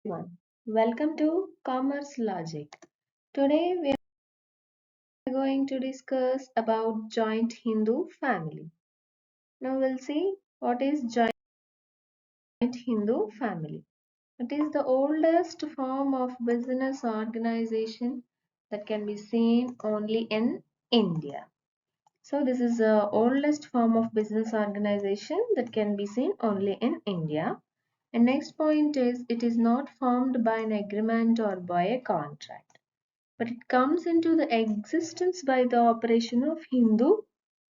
Everyone, welcome to Commerce Logic. Today we are going to discuss about joint Hindu family. Now we'll see what is joint Hindu family. It is the oldest form of business organization that can be seen only in India. So this is the oldest form of business organization that can be seen only in India. And next point is it is not formed by an agreement or by a contract, but it comes into the existence by the operation of Hindu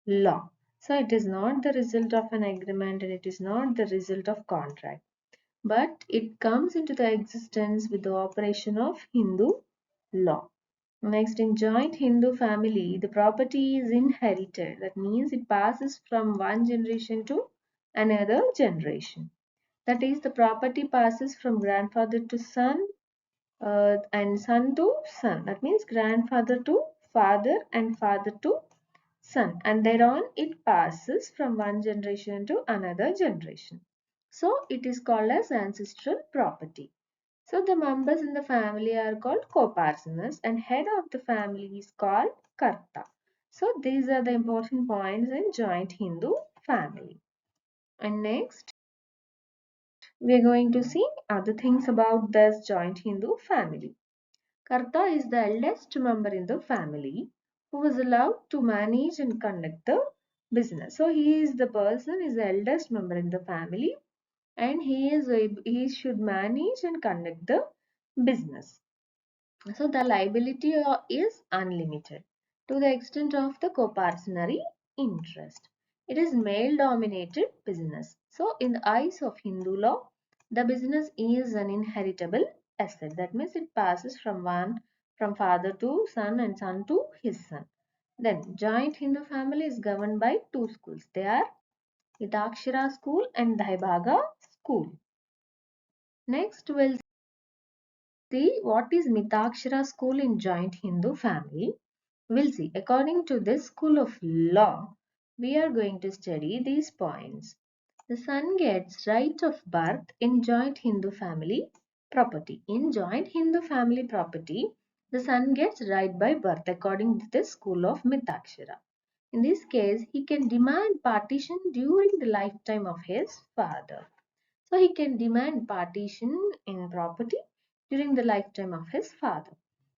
law. So it is not the result of an agreement and it is not the result of contract, but it comes into the existence with the operation of Hindu law. Next, in joint Hindu family, the property is inherited. That means it passes from one generation to another generation. That is, the property passes from grandfather to son and son to son. That means grandfather to father and father to son. And thereon it passes from one generation to another generation. So it is called as ancestral property. So the members in the family are called co-partners and head of the family is called Karta. So these are the important points in joint Hindu family. And next we are going to see other things about this joint Hindu family. Karta is the eldest member in the family who is allowed to manage and conduct the business. So he is the person is the eldest member in the family and he should manage and conduct the business. So the liability is unlimited to the extent of the coparcenary interest. It is male dominated business. So in the eyes of Hindu law, the business is an inheritable asset. That means it passes from father to son and son to his son. Then joint Hindu family is governed by two schools. They are Hitakshara school and Dhaibhaga school. Next we'll see what is Mitakshara school in joint Hindu family. We'll see. According to this school of law, we are going to study these points. The son gets right of birth in joint Hindu family property. In joint Hindu family property, the son gets right by birth according to the school of Mitakshara. In this case, he can demand partition during the lifetime of his father. So he can demand partition in property during the lifetime of his father.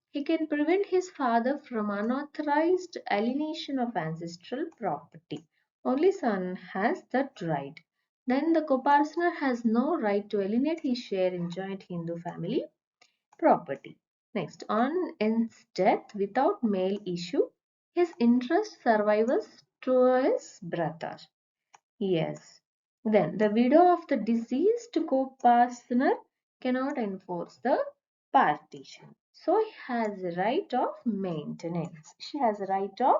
He can prevent his father from unauthorized alienation of ancestral property. Only son has that right. Then the copartner has no right to alienate his share in joint Hindu family property. Next, on his death without male issue, his interest survives to his brother. Yes. Then the widow of the deceased co-partner cannot enforce the partition. So he has a right of maintenance. She has a right of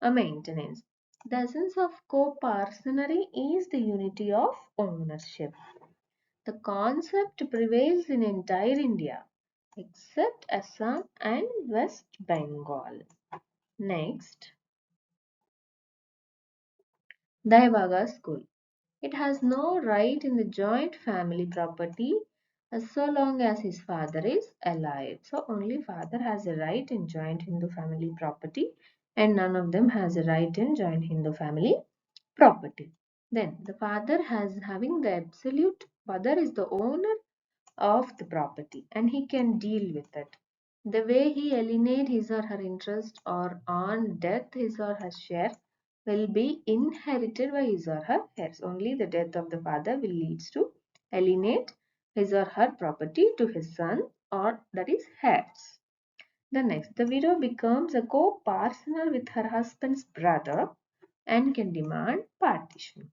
a maintenance. The essence of co-partnery is the unity of ownership. The concept prevails in entire India except Assam and West Bengal. Next, Daivaga School. It has no right in the joint family property so long as his father is alive. So only father has a right in joint Hindu family property and none of them has a right in joint Hindu family property. Then the father has having the absolute father is the owner of the property and he can deal with it. The way he alienate his or her interest or on death his or her share will be inherited by his or her heirs. Only the death of the father will lead to alienate his or her property to his son or that is heirs. The next, the widow becomes a co-partner with her husband's brother and can demand partition.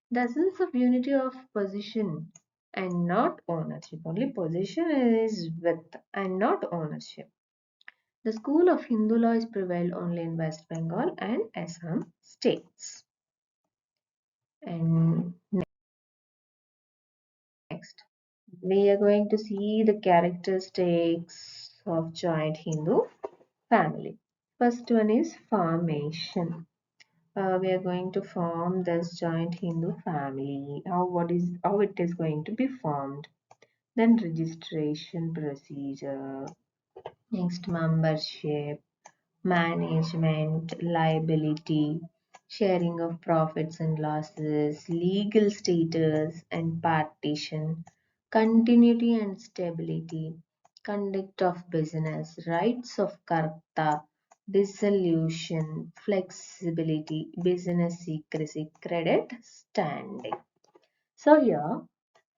The essence of unity of position and not ownership. Only position is with and not ownership. The school of Hindu law is prevailed only in West Bengal and Assam states. And next, we are going to see the characteristics of joint Hindu family. First one is formation. We are going to form this joint Hindu family. How it is going to be formed? then registration procedure, next membership, management, liability, sharing of profits and losses, legal status and partition, continuity and stability, conduct of business, rights of karta, dissolution, flexibility, business secrecy, credit standing. So here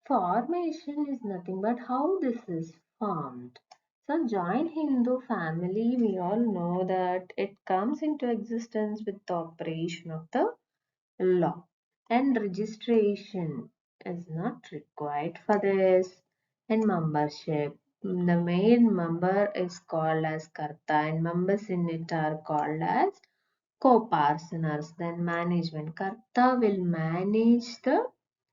formation is nothing but how this is formed. So joint Hindu family, we all know that it comes into existence with the operation of the law, and registration is not required for this, and membership. The main member is called as Karta and members in it are called as co-partners. Then management. Karta will manage the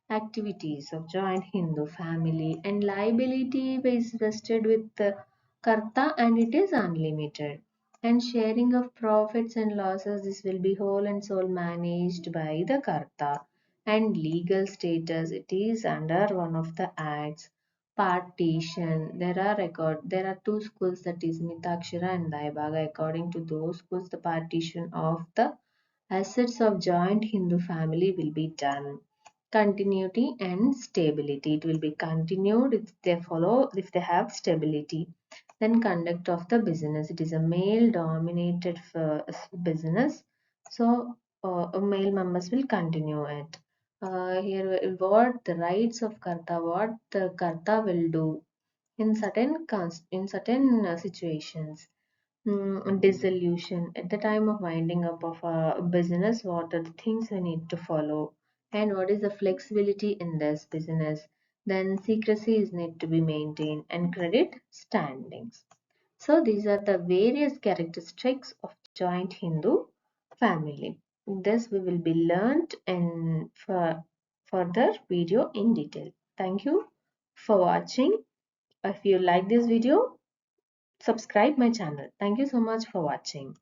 activities of joint Hindu family, and liability is vested with the Karta and it is unlimited. And sharing of profits and losses, this will be whole and sole managed by the Karta. And legal status, it is under one of the acts. Partition, there are two schools, that is Mitakshara and Daibhaga. According to those schools, the partition of the assets of joint Hindu family will be done. Continuity and stability, it will be continued if they have stability. Then conduct of the business, it is a male dominated business, so male members will continue it. Here what the rights of karta, what the karta will do in certain situations. Dissolution, at the time of winding up of a business, what are the things we need to follow, and what is the flexibility in this business. Then secrecy is need to be maintained, and credit standings. So these are the various characteristics of joint Hindu family. This we will be learned in for further video in detail. Thank you for watching. If you like this video, subscribe my channel. Thank you so much for watching.